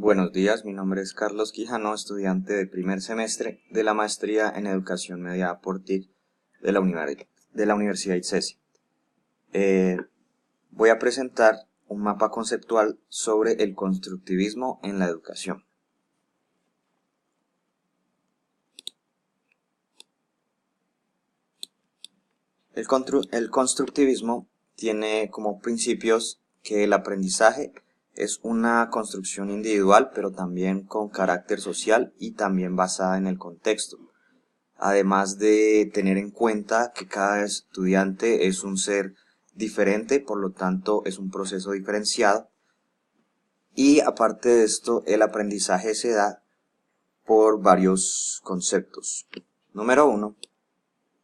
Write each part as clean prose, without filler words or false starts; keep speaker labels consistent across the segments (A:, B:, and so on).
A: Buenos días, mi nombre es Carlos Quijano, estudiante de primer semestre de la maestría en Educación Mediada por TIC de la Universidad ICESI. Voy a presentar un mapa conceptual sobre el constructivismo en la educación. El constructivismo tiene como principios que el aprendizaje es una construcción individual, pero también con carácter social y también basada en el contexto. Además de tener en cuenta que cada estudiante es un ser diferente, por lo tanto es un proceso diferenciado. Y aparte de esto, el aprendizaje se da por varios conceptos. Número 1,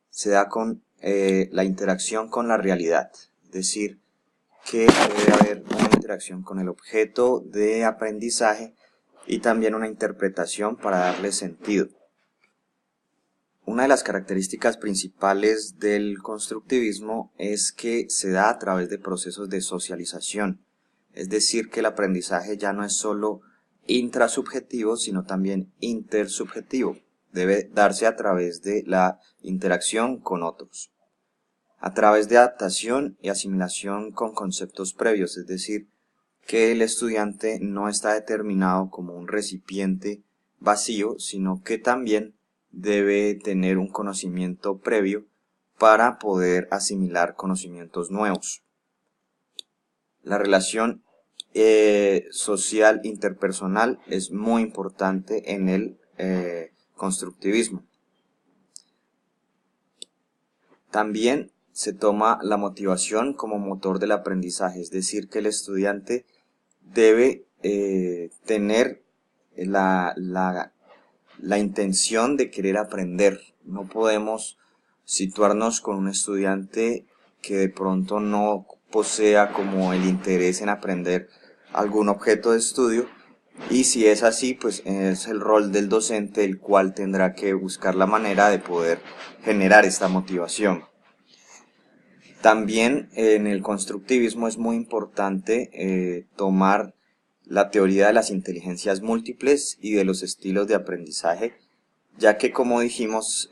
A: se da con la interacción con la realidad, es decir, que debe haber una interacción con el objeto de aprendizaje y también una interpretación para darle sentido. Una de las características principales del constructivismo es que se da a través de procesos de socialización, es decir, que el aprendizaje ya no es solo intrasubjetivo, sino también intersubjetivo. Debe darse a través de la interacción con otros, a través de adaptación y asimilación con conceptos previos, es decir, que el estudiante no está determinado como un recipiente vacío, sino que también debe tener un conocimiento previo para poder asimilar conocimientos nuevos. La relación social interpersonal es muy importante en el constructivismo. También se toma la motivación como motor del aprendizaje, es decir, que el estudiante debe tener la intención de querer aprender. No podemos situarnos con un estudiante que de pronto no posea como el interés en aprender algún objeto de estudio, y si es así, pues es el rol del docente el cual tendrá que buscar la manera de poder generar esta motivación. También en el constructivismo es muy importante tomar la teoría de las inteligencias múltiples y de los estilos de aprendizaje, ya que, como dijimos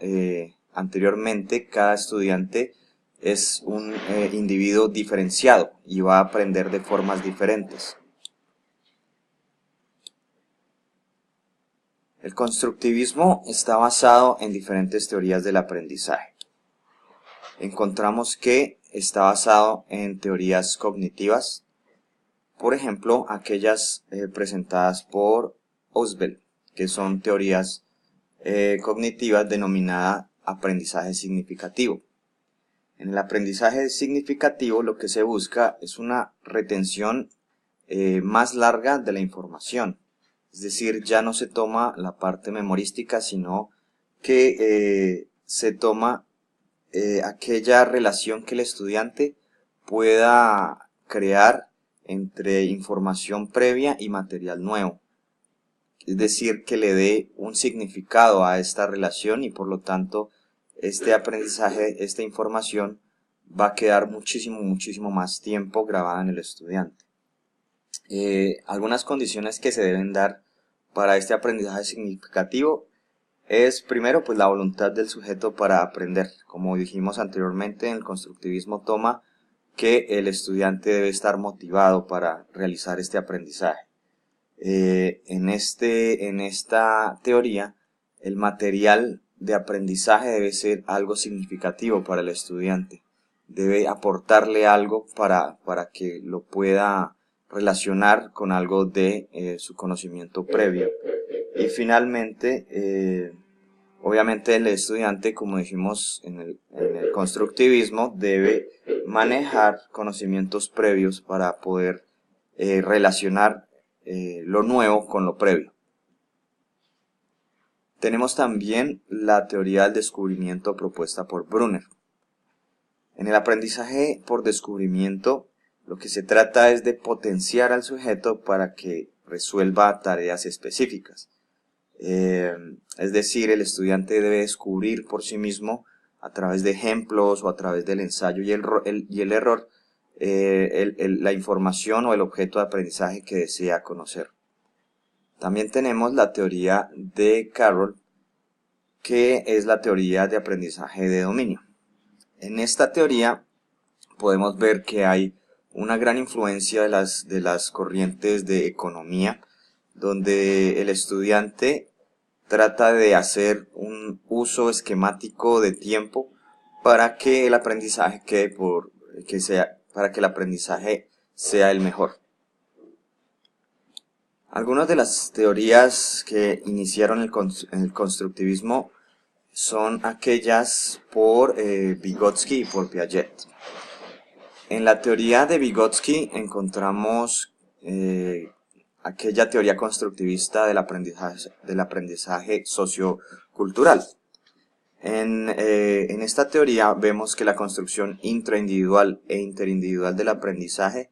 A: anteriormente, cada estudiante es un individuo diferenciado y va a aprender de formas diferentes. El constructivismo está basado en diferentes teorías del aprendizaje. Encontramos que está basado en teorías cognitivas, por ejemplo, aquellas presentadas por Ausubel, que son teorías cognitivas denominadas aprendizaje significativo. En el aprendizaje significativo lo que se busca es una retención más larga de la información, es decir, ya no se toma la parte memorística, sino que se toma aquella relación que el estudiante pueda crear entre información previa y material nuevo. Es decir, que le dé un significado a esta relación y por lo tanto este aprendizaje, esta información va a quedar muchísimo más tiempo grabada en el estudiante. Algunas condiciones que se deben dar para este aprendizaje significativo es primero pues la voluntad del sujeto para aprender. Como dijimos anteriormente, en el constructivismo toma que el estudiante debe estar motivado para realizar este aprendizaje. En esta teoría, el material de aprendizaje debe ser algo significativo para el estudiante. Debe aportarle algo para que lo pueda relacionar con algo de su conocimiento previo. Y finalmente, obviamente el estudiante, como dijimos en el constructivismo, debe manejar conocimientos previos para poder relacionar lo nuevo con lo previo. Tenemos también la teoría del descubrimiento propuesta por Brunner. En el aprendizaje por descubrimiento, lo que se trata es de potenciar al sujeto para que resuelva tareas específicas. Es decir, el estudiante debe descubrir por sí mismo, a través de ejemplos o a través del ensayo y el error, la información o el objeto de aprendizaje que desea conocer. También tenemos la teoría de Carroll, que es la teoría de aprendizaje de dominio. En esta teoría podemos ver que hay una gran influencia de las corrientes de economía, donde el estudiante trata de hacer un uso esquemático de tiempo para que el aprendizaje para que el aprendizaje sea el mejor. Algunas de las teorías que iniciaron el constructivismo son aquellas por Vygotsky y por Piaget. En la teoría de Vygotsky encontramos aquella teoría constructivista del aprendizaje sociocultural. En esta teoría vemos que la construcción intraindividual e interindividual del aprendizaje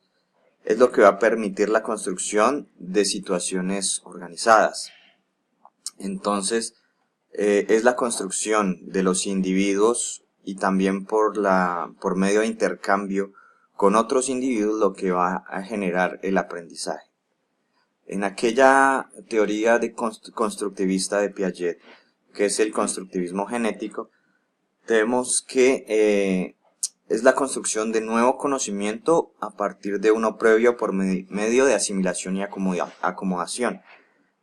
A: es lo que va a permitir la construcción de situaciones organizadas. Entonces, es la construcción de los individuos y también por medio de intercambio con otros individuos lo que va a generar el aprendizaje. En aquella teoría constructivista de Piaget, que es el constructivismo genético, vemos que es la construcción de nuevo conocimiento a partir de uno previo por medio de asimilación y acomodación.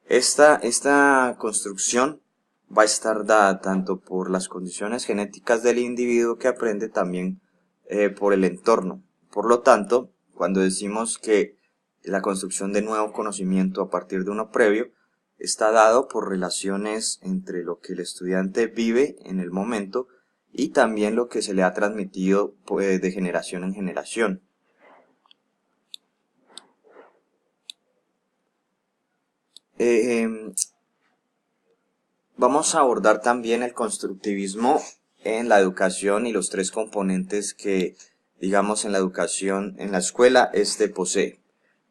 A: Esta construcción va a estar dada tanto por las condiciones genéticas del individuo que aprende, también por el entorno. Por lo tanto, cuando decimos que la construcción de nuevo conocimiento a partir de uno previo está dado por relaciones entre lo que el estudiante vive en el momento y también lo que se le ha transmitido de generación en generación. Vamos a abordar también el constructivismo en la educación y los tres componentes que, digamos, en la educación, en la escuela, posee.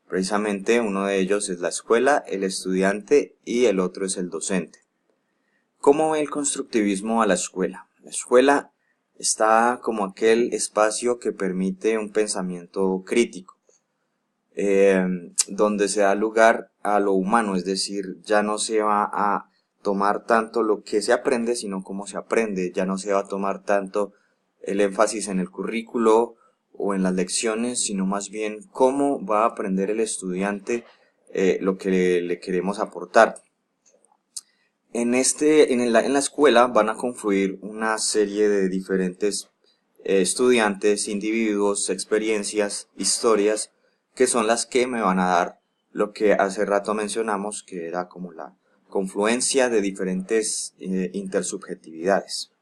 A: Precisamente uno de ellos es la escuela, el estudiante y el otro es el docente. ¿Cómo ve el constructivismo a la escuela? La escuela está como aquel espacio que permite un pensamiento crítico, donde se da lugar a lo humano, es decir, ya no se va a tomar tanto lo que se aprende, sino cómo se aprende. Ya no se va a tomar tanto el énfasis en el currículo o en las lecciones, sino más bien cómo va a aprender el estudiante lo que le queremos aportar. En la escuela van a confluir una serie de diferentes estudiantes, individuos, experiencias, historias, que son las que me van a dar lo que hace rato mencionamos, que era como la confluencia de diferentes intersubjetividades.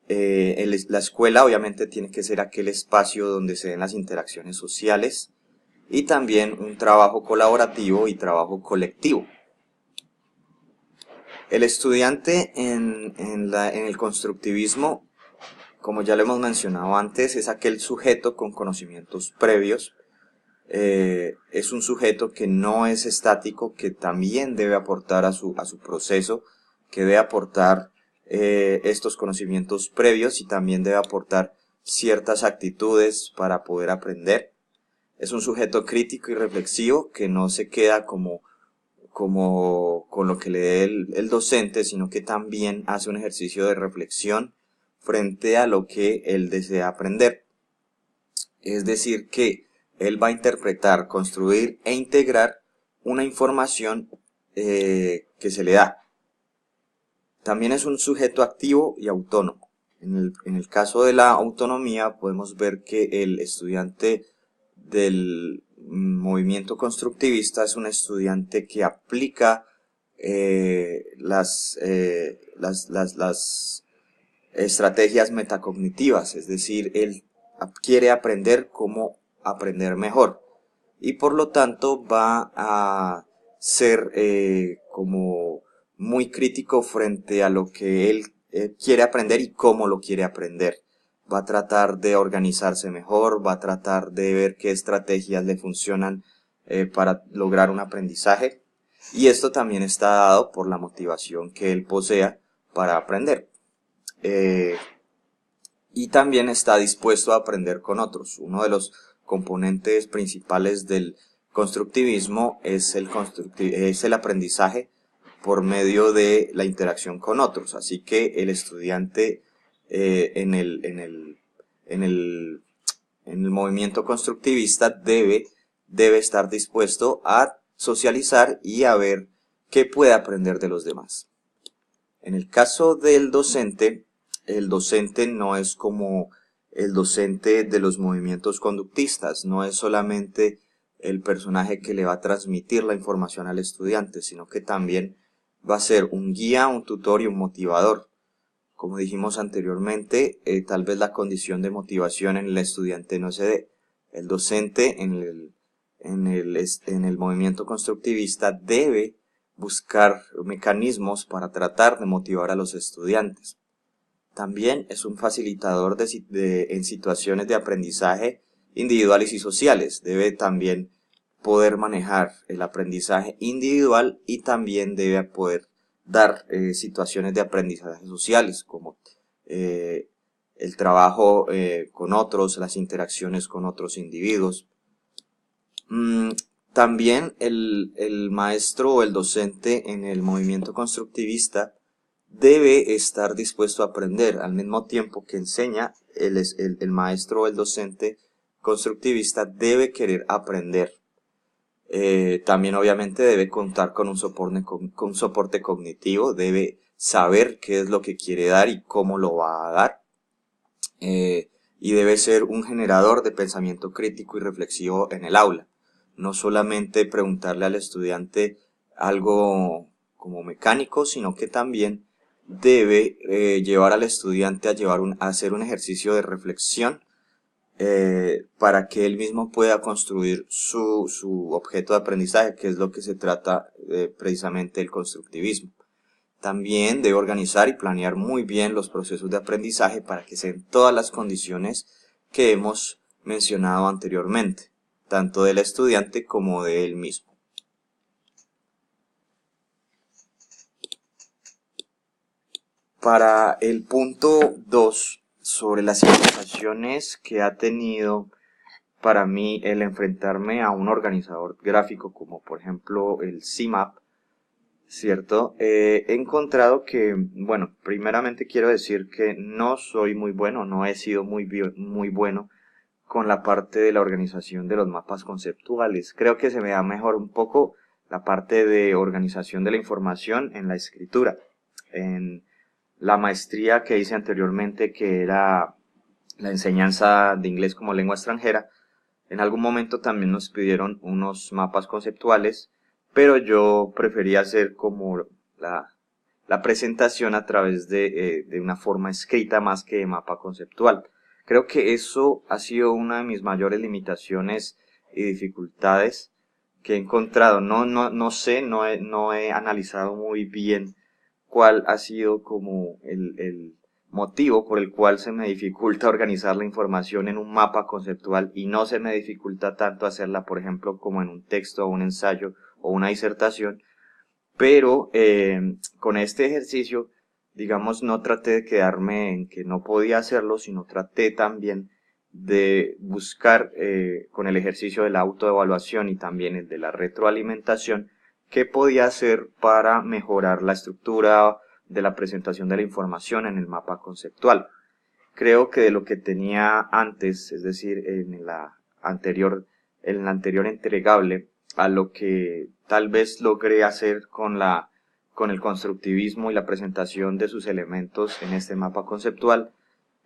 A: La escuela obviamente tiene que ser aquel espacio donde se den las interacciones sociales y también un trabajo colaborativo y trabajo colectivo. El estudiante en el constructivismo, como ya lo hemos mencionado antes, es aquel sujeto con conocimientos previos. Es un sujeto que no es estático, que también debe aportar a su proceso, que debe aportar estos conocimientos previos y también debe aportar ciertas actitudes para poder aprender. Es un sujeto crítico y reflexivo que no se queda como con lo que le dé el docente, sino que también hace un ejercicio de reflexión frente a lo que él desea aprender. Es decir, que él va a interpretar, construir e integrar una información que se le da. También es un sujeto activo y autónomo. En el caso de la autonomía podemos ver que el estudiante del movimiento constructivista es un estudiante que aplica las estrategias metacognitivas, es decir, él quiere aprender cómo aprender mejor y por lo tanto va a ser como muy crítico frente a lo que él quiere aprender y cómo lo quiere aprender. Va a tratar de organizarse mejor, va a tratar de ver qué estrategias le funcionan para lograr un aprendizaje. Y esto también está dado por la motivación que él posea para aprender. Y también está dispuesto a aprender con otros. Uno de los componentes principales del constructivismo es el aprendizaje por medio de la interacción con otros. Así que el estudiante en el movimiento constructivista debe estar dispuesto a socializar y a ver qué puede aprender de los demás. En el caso del docente, el docente no es como el docente de los movimientos conductistas, no es solamente el personaje que le va a transmitir la información al estudiante, sino que también va a ser un guía, un tutor y un motivador. Como dijimos anteriormente, tal vez la condición de motivación en el estudiante no se dé. El docente en el movimiento constructivista debe buscar mecanismos para tratar de motivar a los estudiantes. También es un facilitador en situaciones de aprendizaje individuales y sociales. Debe también poder manejar el aprendizaje individual y también debe poder dar situaciones de aprendizaje sociales como el trabajo con otros, las interacciones con otros individuos. También el maestro o el docente en el movimiento constructivista debe estar dispuesto a aprender al mismo tiempo que enseña. El maestro o el docente constructivista debe querer aprender. También obviamente debe contar con un soporte cognitivo, debe saber qué es lo que quiere dar y cómo lo va a dar. Y debe ser un generador de pensamiento crítico y reflexivo en el aula. No solamente preguntarle al estudiante algo como mecánico, sino que también debe llevar al estudiante a hacer un ejercicio de reflexión para que él mismo pueda construir su objeto de aprendizaje, que es lo que se trata precisamente el constructivismo. También debe organizar y planear muy bien los procesos de aprendizaje para que sean todas las condiciones que hemos mencionado anteriormente, tanto del estudiante como de él mismo. Para el punto 2, sobre las implicaciones que ha tenido para mí el enfrentarme a un organizador gráfico como por ejemplo el CMAP, ¿cierto? He encontrado que, bueno, primeramente quiero decir que no soy muy bueno, no he sido muy bueno con la parte de la organización de los mapas conceptuales. Creo que se me da mejor un poco la parte de organización de la información en la escritura. En la maestría que hice anteriormente, que era la enseñanza de inglés como lengua extranjera, en algún momento también nos pidieron unos mapas conceptuales, pero yo prefería hacer como la presentación a través de una forma escrita más que de mapa conceptual. Creo que eso ha sido una de mis mayores limitaciones y dificultades que he encontrado. No sé, no he analizado muy bien cuál ha sido como el motivo por el cual se me dificulta organizar la información en un mapa conceptual y no se me dificulta tanto hacerla, por ejemplo, como en un texto o un ensayo o una disertación. Pero con este ejercicio, digamos, no traté de quedarme en que no podía hacerlo, sino traté también de buscar con el ejercicio de la autoevaluación y también el de la retroalimentación qué podía hacer para mejorar la estructura de la presentación de la información en el mapa conceptual. Creo que de lo que tenía antes, es decir, en la anterior entregable, a lo que tal vez logré hacer con el constructivismo y la presentación de sus elementos en este mapa conceptual,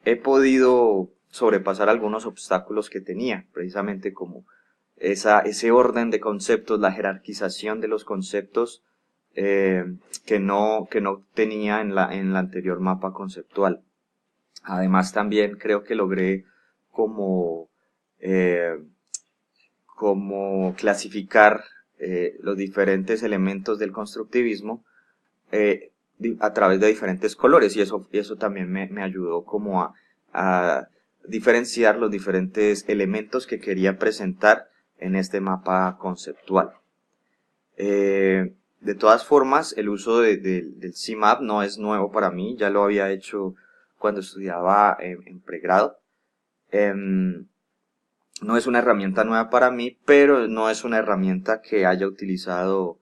A: he podido sobrepasar algunos obstáculos que tenía, precisamente como ese orden de conceptos, la jerarquización de los conceptos que no tenía en el anterior mapa conceptual. Además también creo que logré como, eh, como clasificar los diferentes elementos del constructivismo a través de diferentes colores y eso también me ayudó como a diferenciar los diferentes elementos que quería presentar en este mapa conceptual. De todas formas, el uso del CMAP no es nuevo para mí, ya lo había hecho cuando estudiaba en pregrado. No es una herramienta nueva para mí, pero no es una herramienta que haya utilizado